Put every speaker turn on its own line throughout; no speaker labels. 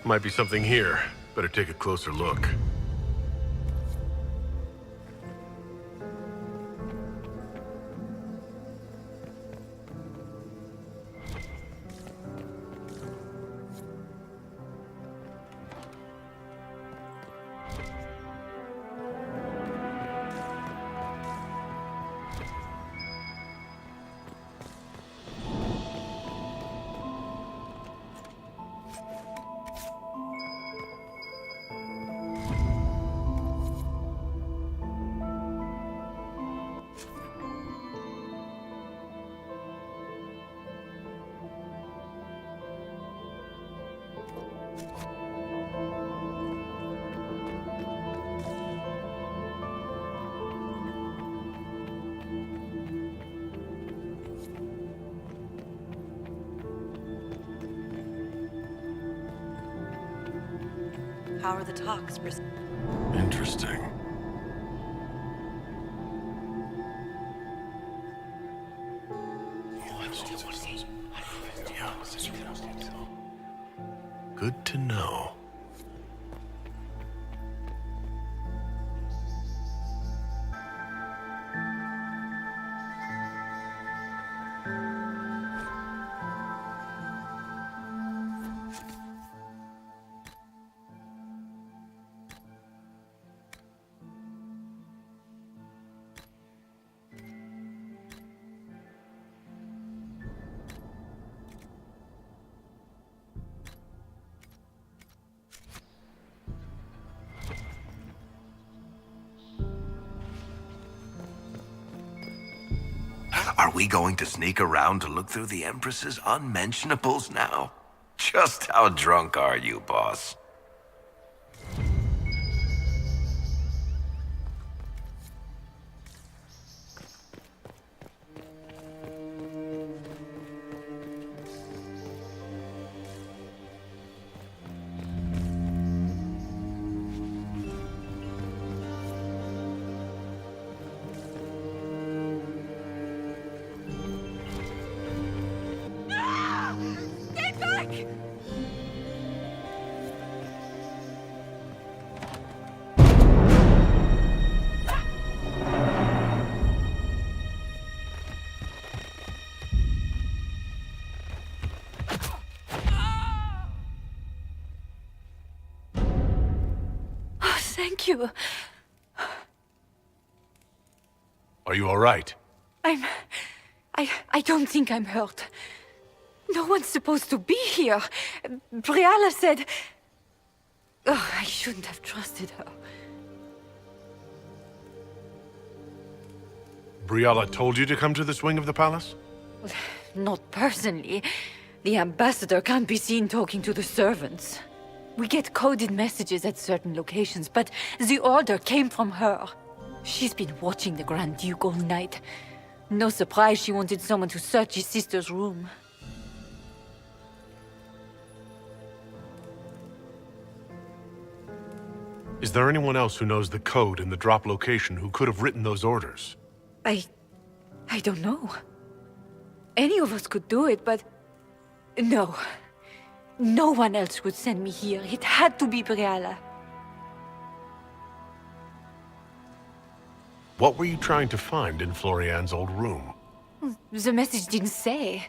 Might be something here. Better take a closer look.
How are the talks?
Interesting. Good to know.
Are we going to sneak around to look through the Empress's unmentionables now? Just how drunk are you, boss?
Thank you.
Are you all right?
I don't think I'm hurt. No one's supposed to be here. Briala said... Oh, I shouldn't have trusted her.
Briala told you to come to this wing of the palace?
Not personally. The ambassador can't be seen talking to the servants. We get coded messages at certain locations, but the order came from her. She's been watching the Grand Duke all night. No surprise she wanted someone to search his sister's room.
Is there anyone else who knows the code and the drop location who could have written those orders?
I don't know. Any of us could do it, but... No. No one else would send me here. It had to be Briala.
What were you trying to find in Florian's old room?
The message didn't say.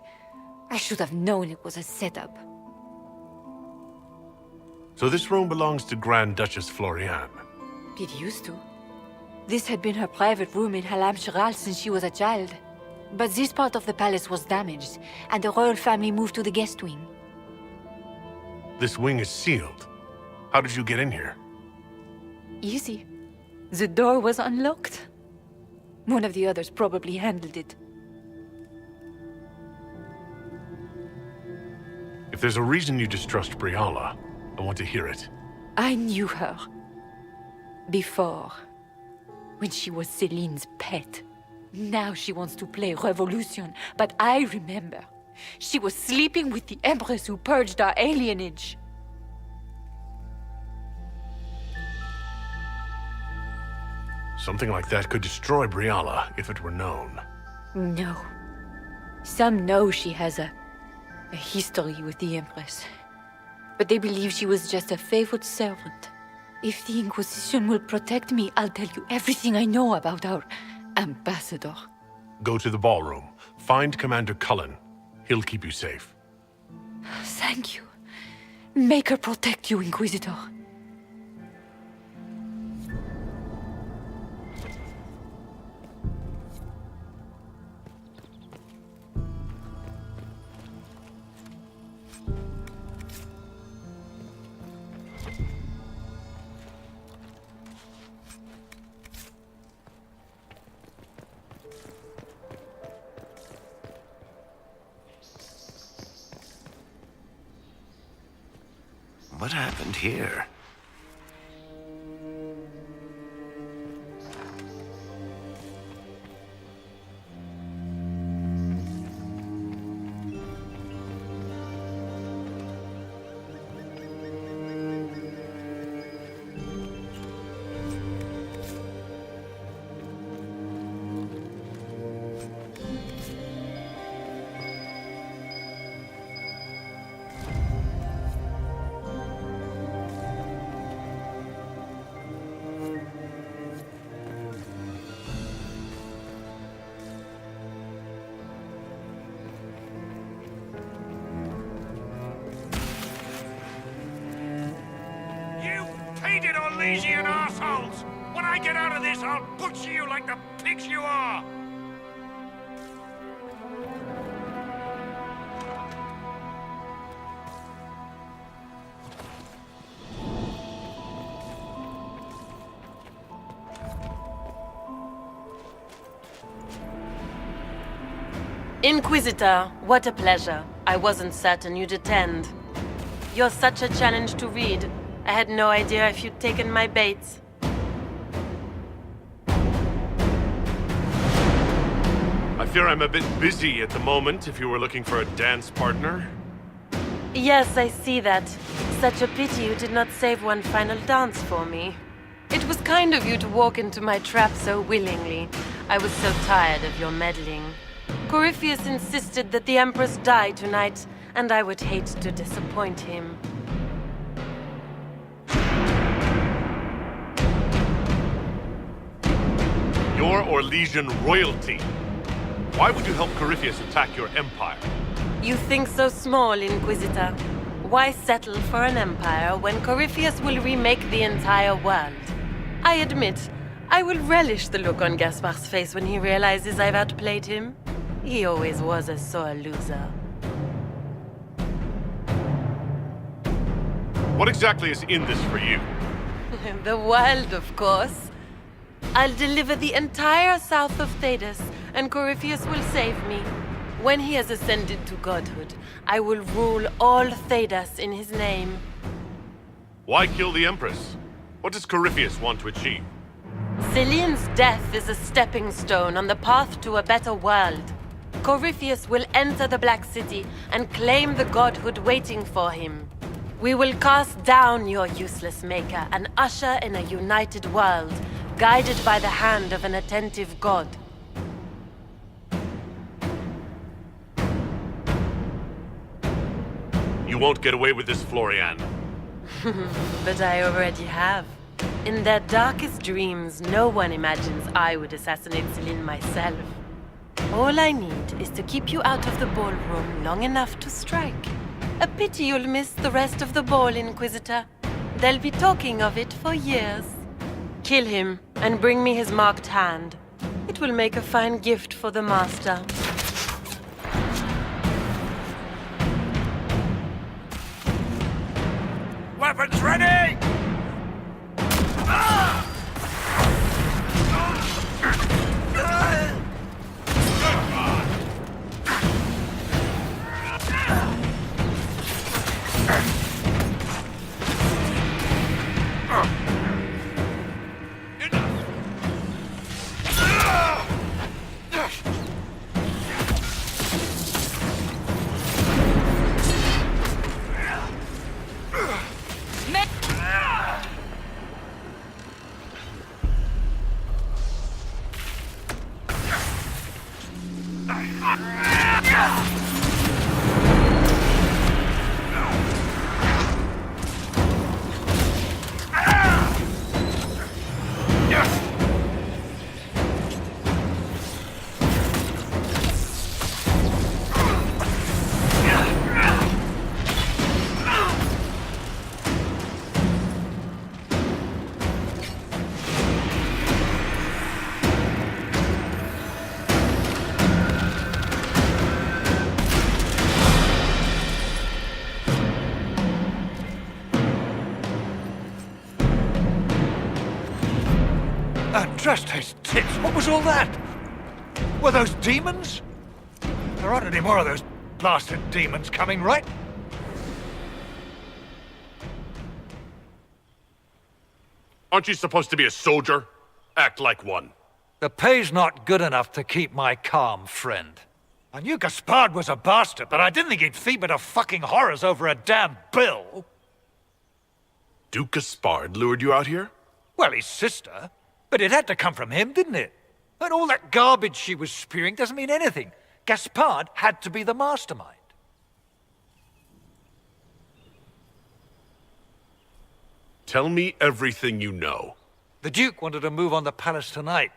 I should have known it was a setup.
So this room belongs to Grand Duchess Florian.
It used to. This had been her private room in Halam Shiral since she was a child. But this part of the palace was damaged, and the royal family moved to the guest wing.
This wing is sealed. How did you get in here?
Easy. The door was unlocked. One of the others probably handled it.
If there's a reason you distrust Briala, I want to hear it.
I knew her. Before. When she was Celine's pet. Now she wants to play Revolution, but I remember. She was sleeping with the Empress who purged our alienage.
Something like that could destroy Briala if it were known.
No. Some know she has a history with the Empress. but they believe she was just a favored servant. If the Inquisition will protect me, I'll tell you everything I know about our ambassador.
Go to the ballroom. Find Commander Cullen. He'll keep you safe.
Thank you. Make her protect you, Inquisitor.
What happened here?
Hated Orlesian assholes! When I get out of this, I'll butcher you like the pigs you are!
Inquisitor, what a pleasure. I wasn't certain you'd attend. You're such a challenge to read. I had no idea if you'd taken my bait.
I fear I'm a bit busy at the moment if you were looking for a dance partner.
Yes, I see that. Such a pity you did not save one final dance for me. It was kind of you to walk into my trap so willingly. I was so tired of your meddling. Corypheus insisted that the Empress die tonight, and I would hate to disappoint him.
You're Orlesian royalty. Why would you help Corypheus attack your empire?
You think so small, Inquisitor. Why settle for an empire when Corypheus will remake the entire world? I admit, I will relish the look on Gaspar's face when he realizes I've outplayed him. He always was a sore loser.
What exactly is in this for you?
The world, of course. I'll deliver the entire south of Thedas, and Corypheus will save me. When he has ascended to godhood, I will rule all Thedas in his name.
Why kill the Empress? What does Corypheus want to achieve?
Celine's death is a stepping stone on the path to a better world. Corypheus will enter the Black City and claim the godhood waiting for him. We will cast down your useless maker and usher in a united world, guided by the hand of an attentive god.
You won't get away with this, Florian.
But I already have. In their darkest dreams, no one imagines I would assassinate Celine myself. All I need is to keep you out of the ballroom long enough to strike. A pity you'll miss the rest of the ball, Inquisitor. They'll be talking of it for years. Kill him, and bring me his marked hand. It will make a fine gift for the Master.
Weapons ready!
Trust his tits. What was all that? Were those demons? There aren't any more of those blasted demons coming, right?
Aren't you supposed to be a soldier? Act like one.
The pay's not good enough to keep my calm, friend. I knew Gaspard was a bastard, but I didn't think he'd feed me to fucking horrors over a damn bill.
Duke Gaspard lured you out here?
Well, his sister. But it had to come from him, didn't it? And all that garbage she was spewing doesn't mean anything. Gaspard had to be the mastermind.
Tell me everything you know.
The Duke wanted to move on the palace tonight,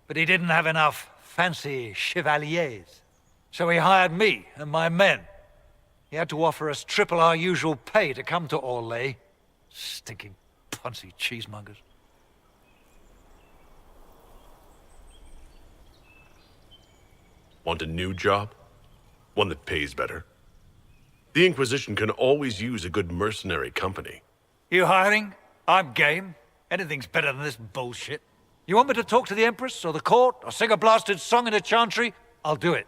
but he didn't have enough fancy chevaliers. So he hired me and my men. He had to offer us triple our usual pay to come to Orlais. Stinking poncy cheesemongers.
Want a new job? One that pays better? The Inquisition can always use a good mercenary company.
You hiring? I'm game. Anything's better than this bullshit. You want me to talk to the Empress, or the court, or sing a blasted song in a chantry? I'll do it.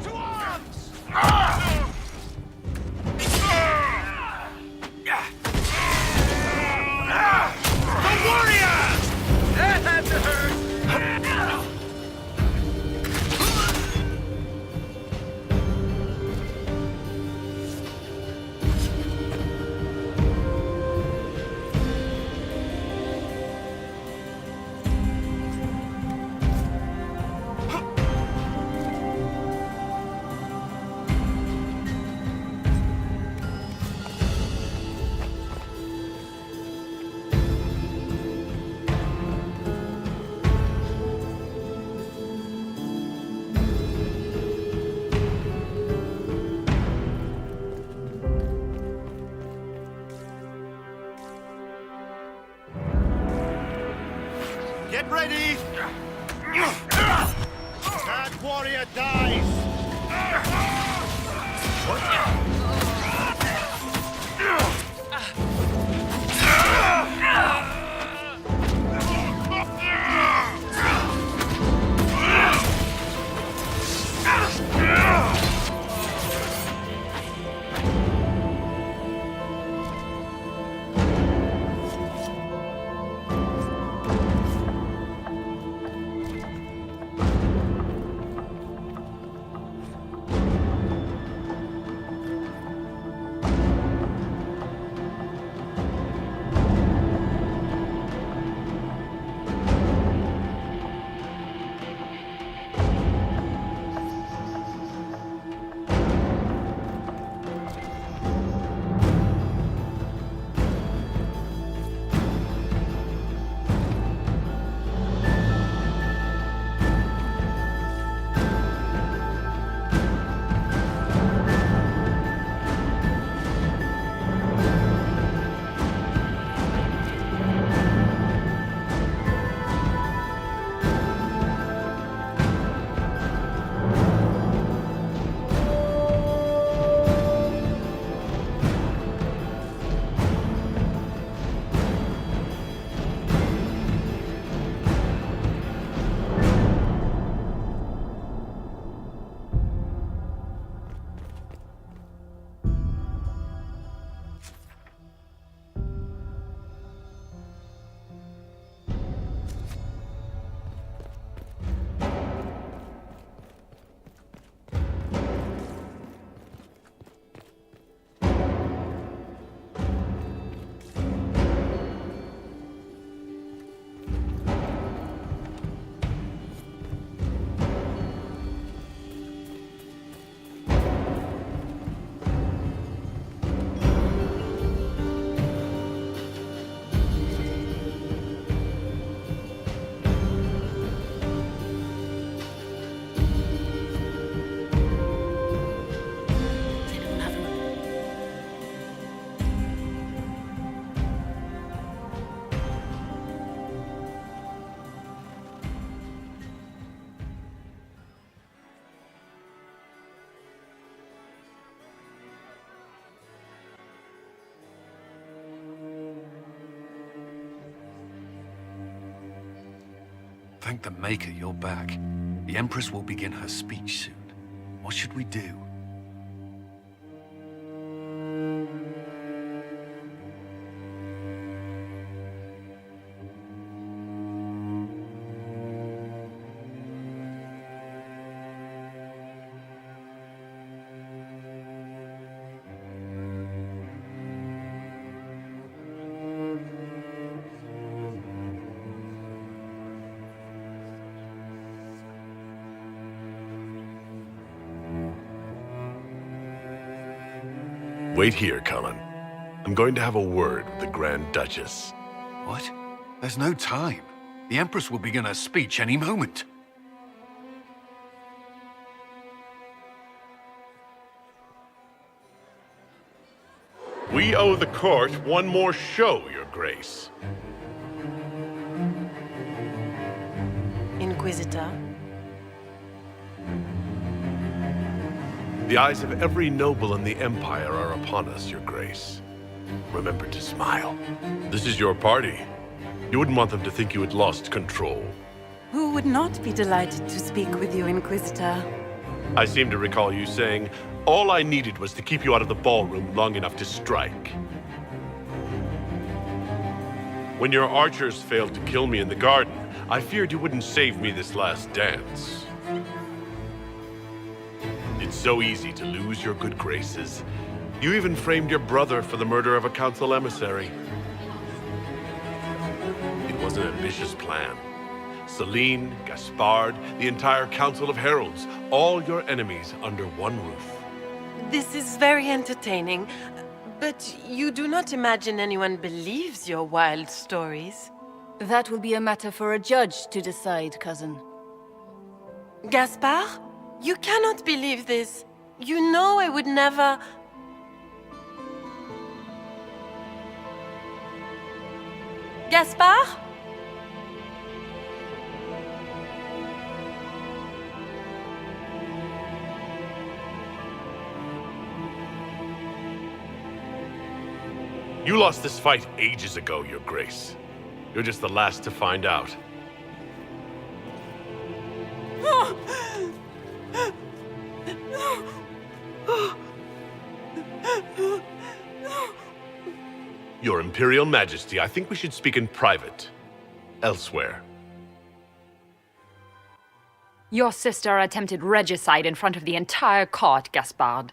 To arms! The warriors! That had to hurt! Get ready! That warrior dies!
Thank the Maker you're back. The Empress will begin her speech soon. What should we do?
Wait here, Cullen. I'm going to have a word with the Grand Duchess.
What? There's no time. The Empress will begin her speech any moment.
We owe the court one more show, Your Grace.
Inquisitor?
The eyes of every noble in the Empire are upon us, Your Grace. Remember to smile. This is your party. You wouldn't want them to think you had lost control.
Who would not be delighted to speak with you, Inquisitor?
I seem to recall you saying, all I needed was to keep you out of the ballroom long enough to strike. When your archers failed to kill me in the garden, I feared you wouldn't save me this last dance. It's so easy to lose your good graces. You even framed your brother for the murder of a council emissary. It was an ambitious plan. Celine, Gaspard, the entire Council of Heralds, all your enemies under one roof.
This is very entertaining, but you do not imagine anyone believes your wild stories.
That will be a matter for a judge to decide, cousin.
Gaspard? You cannot believe this. You know I would never... Gaspard?
You lost this fight ages ago, Your Grace. You're just the last to find out. Your Imperial Majesty, I think we should speak in private. Elsewhere.
Your sister attempted regicide in front of the entire court, Gaspard.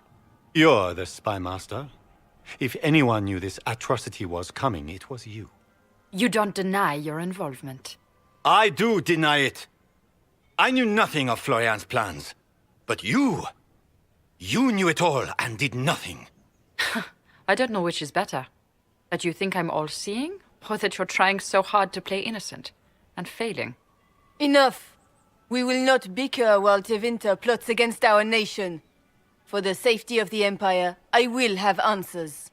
You're the spy master. If anyone knew this atrocity was coming, it was you.
You don't deny your involvement.
I do deny it. I knew nothing of Florian's plans. But you knew it all and did nothing.
I don't know which is better. That you think I'm all-seeing, or that you're trying so hard to play innocent and failing?
Enough! We will not bicker while Tevinter plots against our nation. For the safety of the Empire, I will have answers.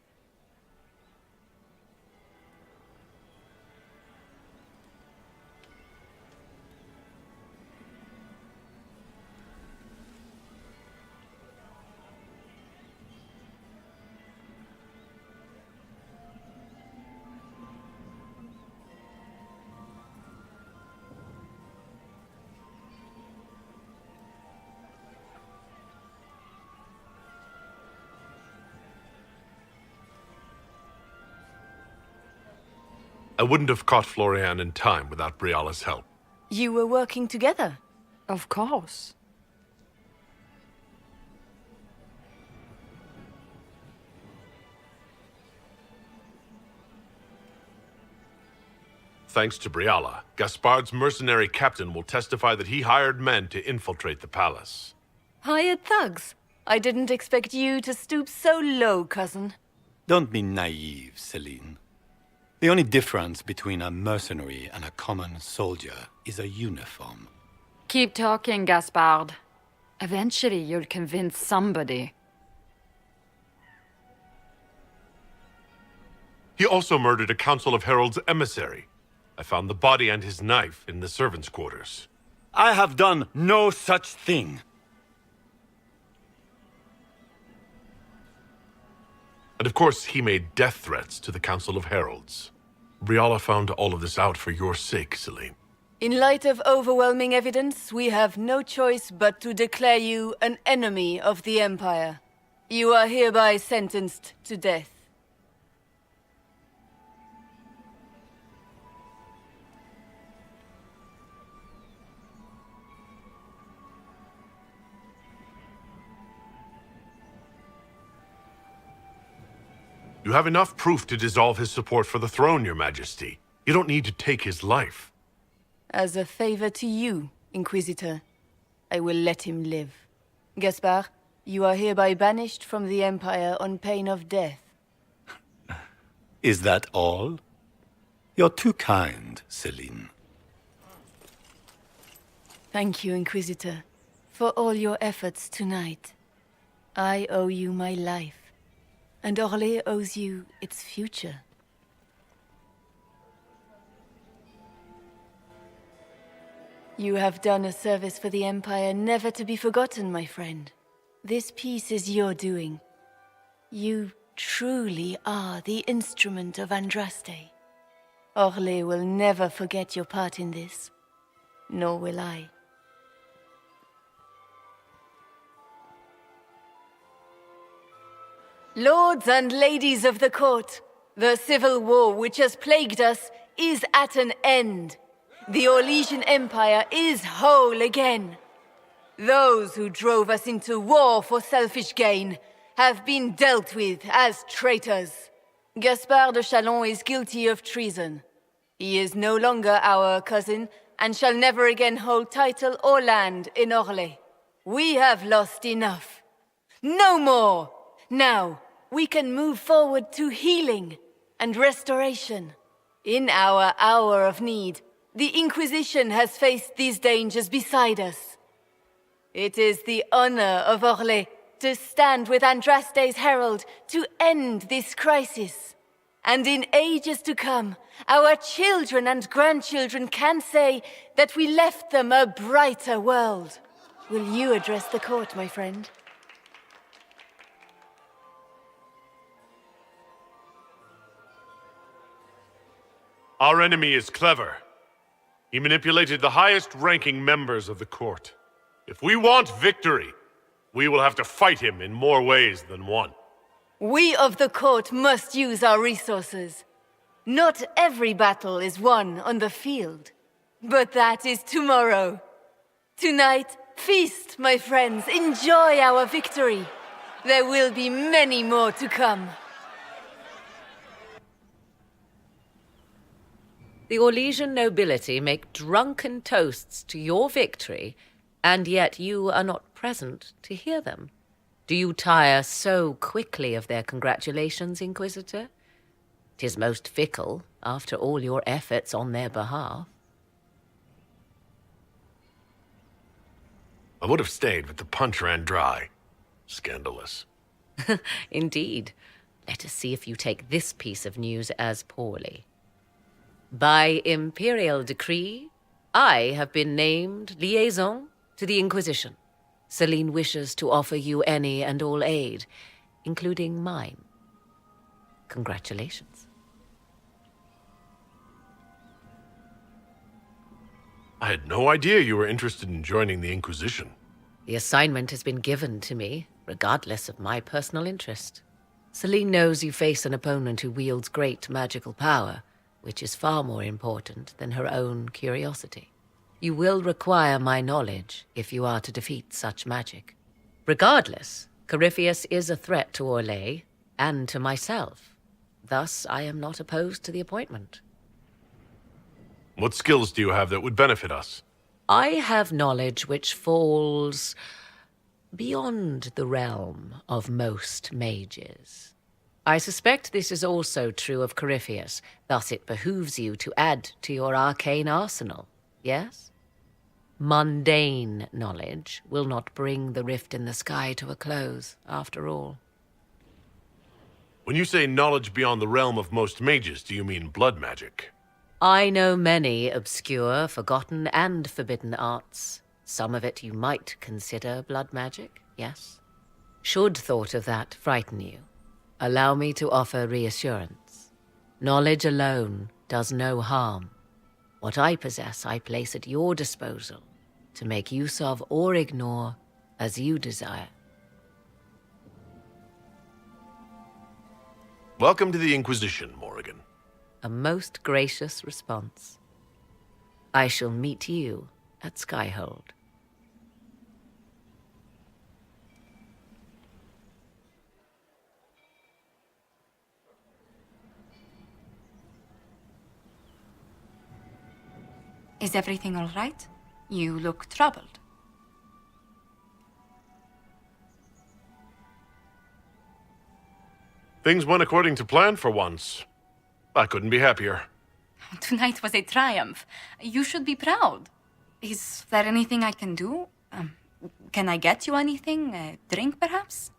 I wouldn't have caught Florian in time without Briala's help.
You were working together?
Of course.
Thanks to Briala, Gaspard's mercenary captain will testify that he hired men to infiltrate the palace.
Hired thugs? I didn't expect you to stoop so low, cousin.
Don't be naive, Celine. The only difference between a mercenary and a common soldier is a uniform.
Keep talking, Gaspard. Eventually, you'll convince somebody.
He also murdered a Council of Heralds emissary. I found the body and his knife in the servants' quarters.
I have done no such thing.
And of course, he made death threats to the Council of Heralds. Briala found all of this out for your sake, Celine.
In light of overwhelming evidence, we have no choice but to declare you an enemy of the Empire. You are hereby sentenced to death.
You have enough proof to dissolve his support for the throne, Your Majesty. You don't need to take his life.
As a favor to you, Inquisitor, I will let him live. Gaspard, you are hereby banished from the Empire on pain of death.
Is that all? You're too kind, Celine.
Thank you, Inquisitor, for all your efforts tonight. I owe you my life, and Orlais owes you its future. You have done a service for the Empire never to be forgotten, my friend. This piece is your doing. You truly are the instrument of Andraste. Orlais will never forget your part in this, nor will I. Lords and ladies of the court, the civil war which has plagued us is at an end. The Orlesian Empire is whole again. Those who drove us into war for selfish gain have been dealt with as traitors. Gaspard de Chalon is guilty of treason. He is no longer our cousin and shall never again hold title or land in Orlais. We have lost enough. No more! Now, we can move forward to healing and restoration. In our hour of need, the Inquisition has faced these dangers beside us. It is the honor of Orlais to stand with Andraste's herald to end this crisis. And in ages to come, our children and grandchildren can say that we left them a brighter world. Will you address the court, my friend?
Our enemy is clever. He manipulated the highest-ranking members of the court. If we want victory, we will have to fight him in more ways than one.
We of the court must use our resources. Not every battle is won on the field, but that is tomorrow. Tonight, feast, my friends, enjoy our victory. There will be many more to come.
The Orlesian nobility make drunken toasts to your victory, and yet you are not present to hear them. Do you tire so quickly of their congratulations, Inquisitor? 'Tis most fickle, after all your efforts on their behalf.
I would have stayed, but the punch ran dry. Scandalous.
Indeed. Let us see if you take this piece of news as poorly. By imperial decree, I have been named liaison to the Inquisition. Celine wishes to offer you any and all aid, including mine. Congratulations.
I had no idea you were interested in joining the Inquisition.
The assignment has been given to me, regardless of my personal interest. Celine knows you face an opponent who wields great magical power, which is far more important than her own curiosity. You will require my knowledge if you are to defeat such magic. Regardless, Corypheus is a threat to Orlais and to myself. Thus, I am not opposed to the appointment.
What skills do you have that would benefit us?
I have knowledge which falls beyond the realm of most mages. I suspect this is also true of Corypheus, thus it behooves you to add to your arcane arsenal, yes? Mundane knowledge will not bring the rift in the sky to a close, after all.
When you say knowledge beyond the realm of most mages, do you mean blood magic?
I know many obscure, forgotten, and forbidden arts. Some of it you might consider blood magic, yes? Should thought of that frighten you, allow me to offer reassurance. Knowledge alone does no harm. What I possess, I place at your disposal to make use of or ignore as you desire.
Welcome to the Inquisition, Morrigan.
A most gracious response. I shall meet you at Skyhold.
Is everything all right? You look troubled.
Things went according to plan for once. I couldn't be happier.
Tonight was a triumph. You should be proud. Is there anything I can do? Can I get you anything? A drink, perhaps?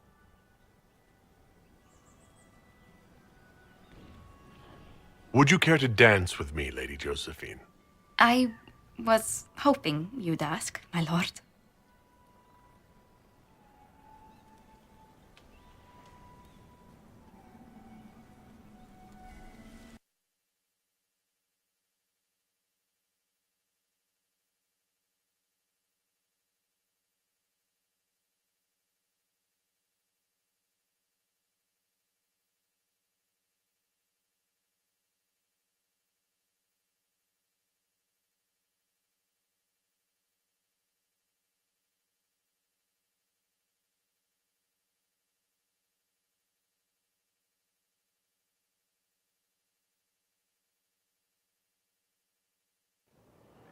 Would you care to dance with me, Lady Josephine?
I was hoping you'd ask, my lord.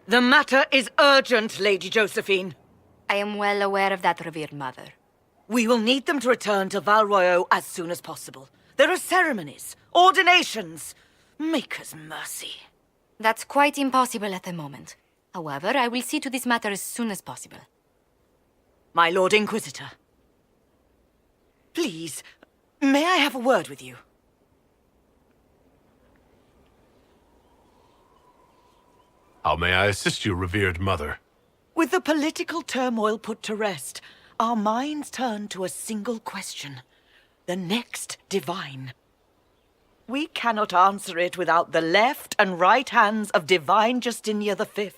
The matter is urgent, Lady Josephine.
I am well aware of that, revered mother.
We will need them to return to Val Royeaux as soon as possible. There are ceremonies, ordinations. Maker's mercy.
That's quite impossible at the moment. However, I will see to this matter as soon as possible.
My Lord Inquisitor. Please, may I have a word with you?
How may I assist you, revered mother?
With the political turmoil put to rest, our minds turn to a single question. The next divine. We cannot answer it without the left and right hands of Divine Justinia V.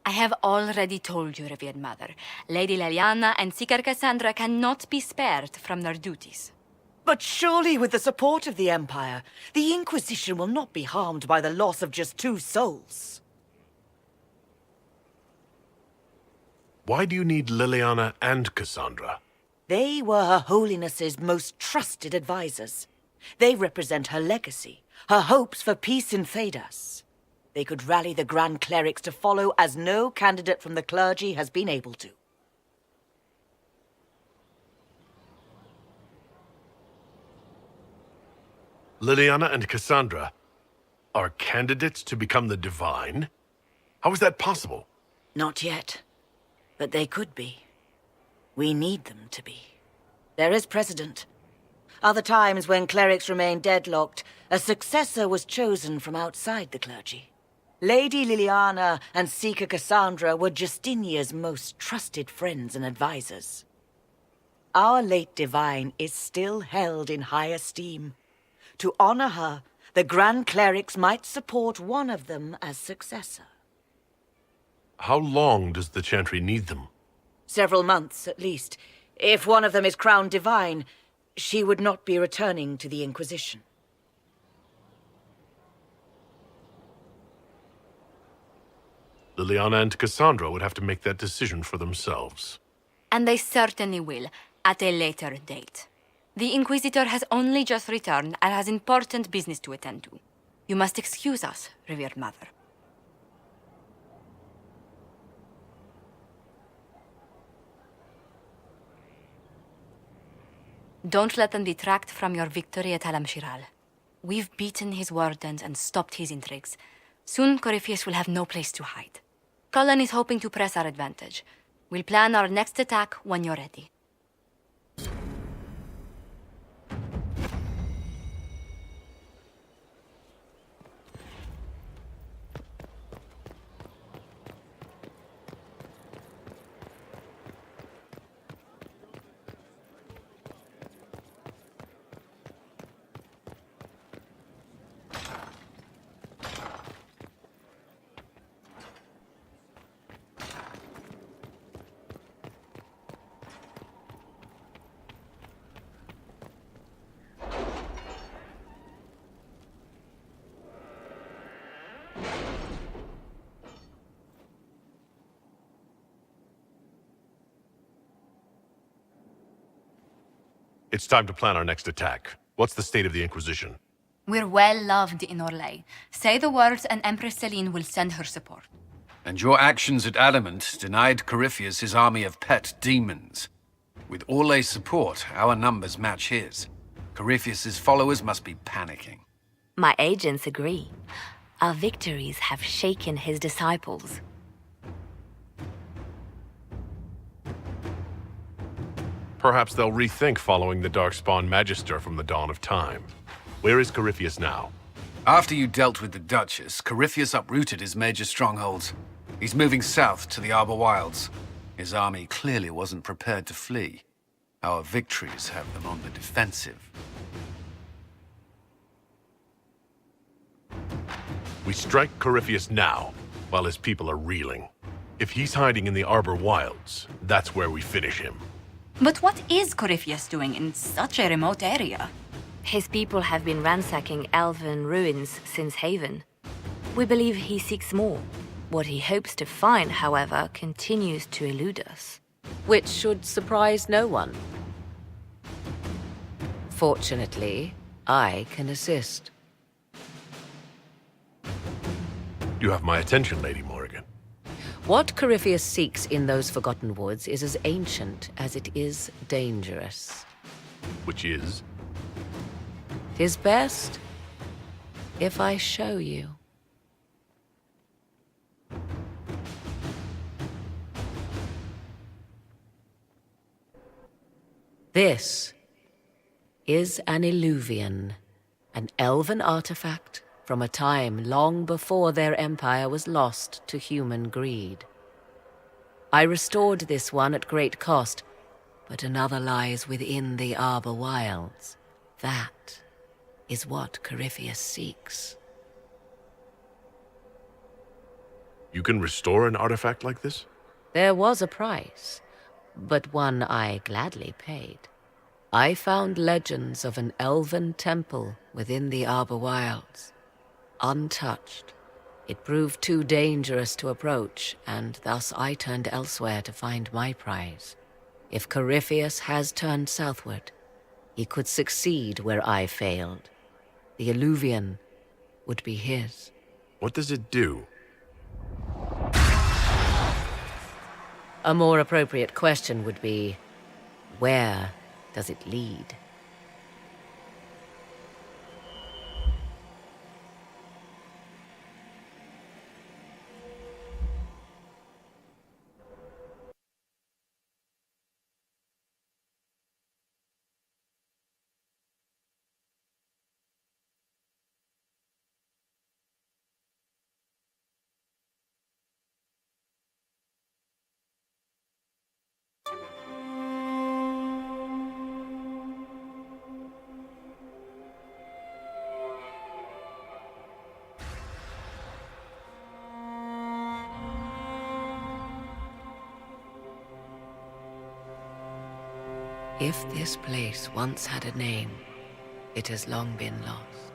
I have already told you, revered mother. Lady Leliana and Seeker Cassandra cannot be spared from their duties.
But surely with the support of the Empire, the Inquisition will not be harmed by the loss of just 2 souls.
Why do you need Liliana and Cassandra?
They were Her Holiness's most trusted advisors. They represent her legacy, her hopes for peace in Phaedas. They could rally the Grand Clerics to follow as no candidate from the clergy has been able to.
Liliana and Cassandra are candidates to become the Divine? How is that possible?
Not yet. But they could be. We need them to be. There is precedent. Other times when clerics remained deadlocked, a successor was chosen from outside the clergy. Lady Liliana and Seeker Cassandra were Justinia's most trusted friends and advisors. Our late divine is still held in high esteem. To honor her, the Grand Clerics might support one of them as successor.
How long does the Chantry need them?
Several months, at least. If one of them is crowned divine, she would not be returning to the Inquisition.
Liliana and Cassandra would have to make that decision for themselves.
And they certainly will, at a later date. The Inquisitor has only just returned and has important business to attend to. You must excuse us, revered mother. Don't let them detract from your victory at Alam-Shiral. We've beaten his wardens and stopped his intrigues. Soon, Corypheus will have no place to hide. Cullen is hoping to press our advantage. We'll plan our next attack when you're ready.
It's time to plan our next attack. What's the state of the Inquisition?
We're well loved in Orlais. Say the words and Empress Celine will send her support.
And your actions at Adamant denied Corypheus his army of pet demons. With Orlay's support, our numbers match his. Corypheus's followers must be panicking.
My agents agree. Our victories have shaken his disciples.
Perhaps they'll rethink following the Darkspawn Magister from the dawn of time. Where is Corypheus now?
After you dealt with the Duchess, Corypheus uprooted his major strongholds. He's moving south to the Arbor Wilds. His army clearly wasn't prepared to flee. Our victories have them on the defensive.
We strike Corypheus now, while his people are reeling. If he's hiding in the Arbor Wilds, that's where we finish him.
But what is Corypheus doing in such a remote area?
His people have been ransacking elven ruins since Haven. We believe he seeks more. What he hopes to find, however, continues to elude us.
Which should surprise no one. Fortunately, I can assist.
You have my attention, Lady Morrigan.
What Corypheus seeks in those Forgotten Woods is as ancient as it is dangerous.
Which is?
'Tis best if I show you. This is an Illuvian, an elven artifact from a time long before their empire was lost to human greed. I restored this one at great cost, but another lies within the Arbor Wilds. That is what Corypheus seeks.
You can restore an artifact like this?
There was a price, but one I gladly paid. I found legends of an elven temple within the Arbor Wilds. Untouched. It proved too dangerous to approach, and thus I turned elsewhere to find my prize. If Corypheus has turned southward, he could succeed where I failed. The Illuvian would be his.
What does it do?
A more appropriate question would be, where does it lead? If this place once had a name, it has long been lost.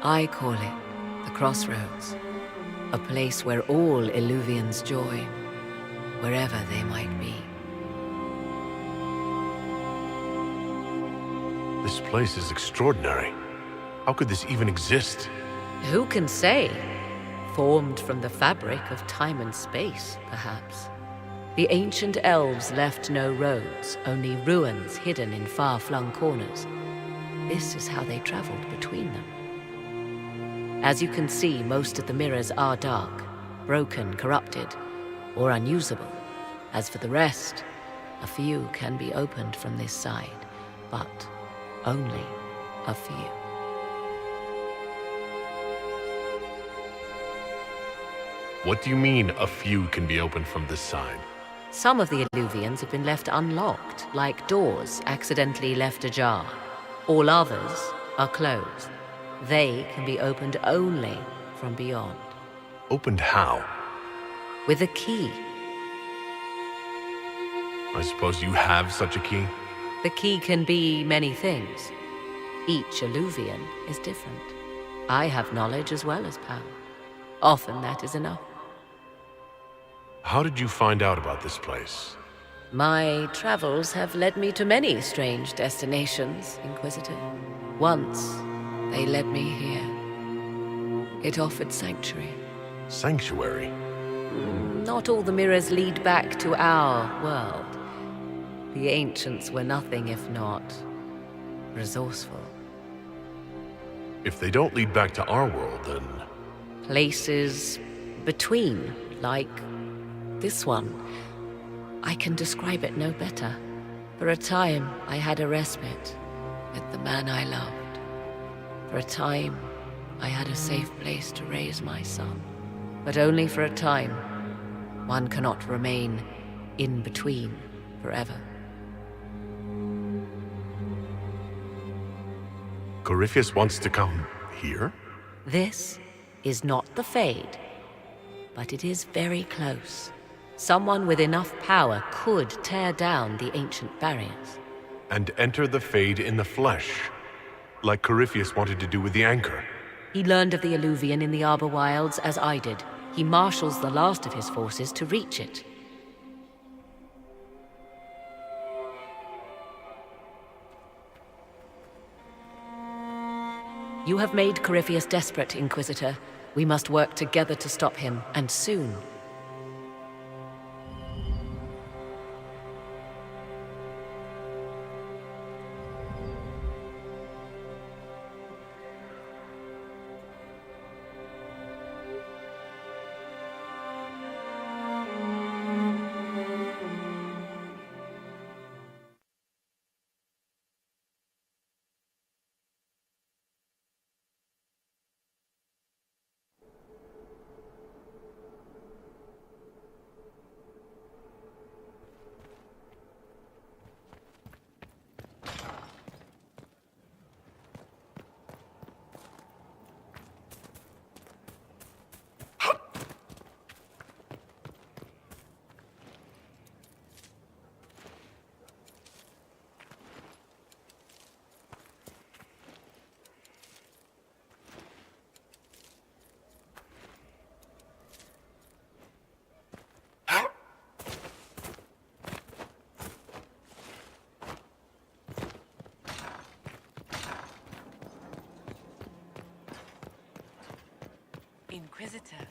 I call it the Crossroads, a place where all Illuvians join, wherever they might be.
This place is extraordinary. How could this even exist?
Who can say? Formed from the fabric of time and space, perhaps. The ancient elves left no roads, only ruins hidden in far-flung corners. This is how they traveled between them. As you can see, most of the mirrors are dark, broken, corrupted, or unusable. As for the rest, a few can be opened from this side, but only a few.
What do you mean, a few can be opened from this side?
Some of the Illuvians have been left unlocked, like doors accidentally left ajar. All others are closed. They can be opened only from beyond.
Opened how?
With a key.
I suppose you have such a key?
The key can be many things. Each Illuvian is different. I have knowledge as well as power. Often that is enough.
How did you find out about this place?
My travels have led me to many strange destinations, Inquisitor. Once, they led me here. It offered sanctuary.
Sanctuary?
Not all the mirrors lead back to our world. The ancients were nothing if not resourceful.
If they don't lead back to our world, then...
Places between, like this one. I can describe it no better. For a time, I had a respite with the man I loved. For a time, I had a safe place to raise my son. But only for a time. One cannot remain in between forever.
Corypheus wants to come here?
This is not the Fade, but it is very close. Someone with enough power could tear down the ancient barriers.
And enter the Fade in the flesh, like Corypheus wanted to do with the Anchor.
He learned of the Alluvian in the Arbor Wilds as I did. He marshals the last of his forces to reach it. You have made Corypheus desperate, Inquisitor. We must work together to stop him, and soon.
Inquisitor.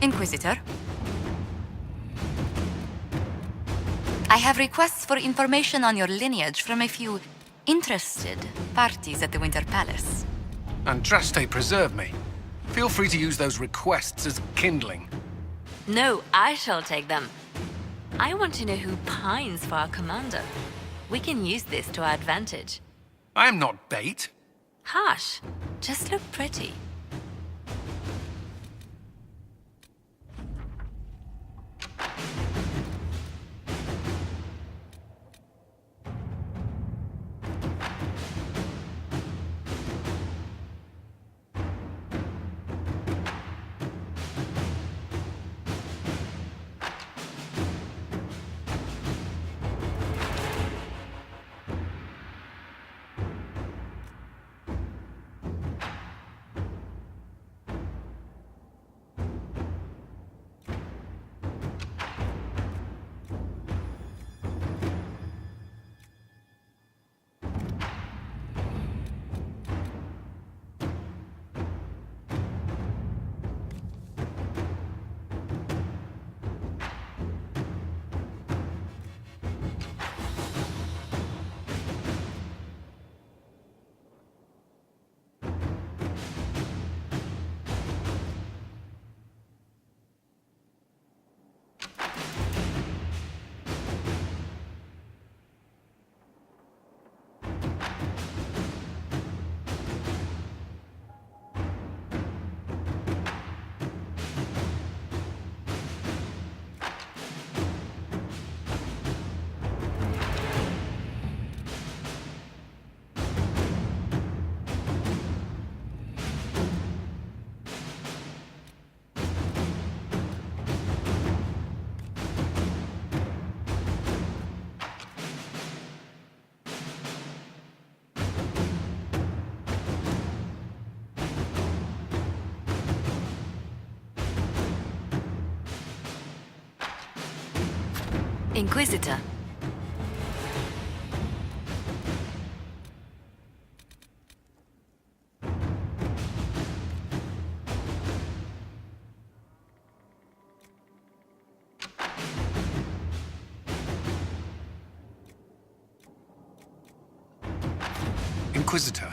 Inquisitor. I have requests for information on your lineage from a few interested parties at the Winter Palace.
Andraste, preserve me. Feel free to use those requests as kindling.
No, I shall take them. I want to know who pines for our commander. We can use this to our advantage.
I am not bait.
Hush. Just look pretty. Inquisitor.
Inquisitor,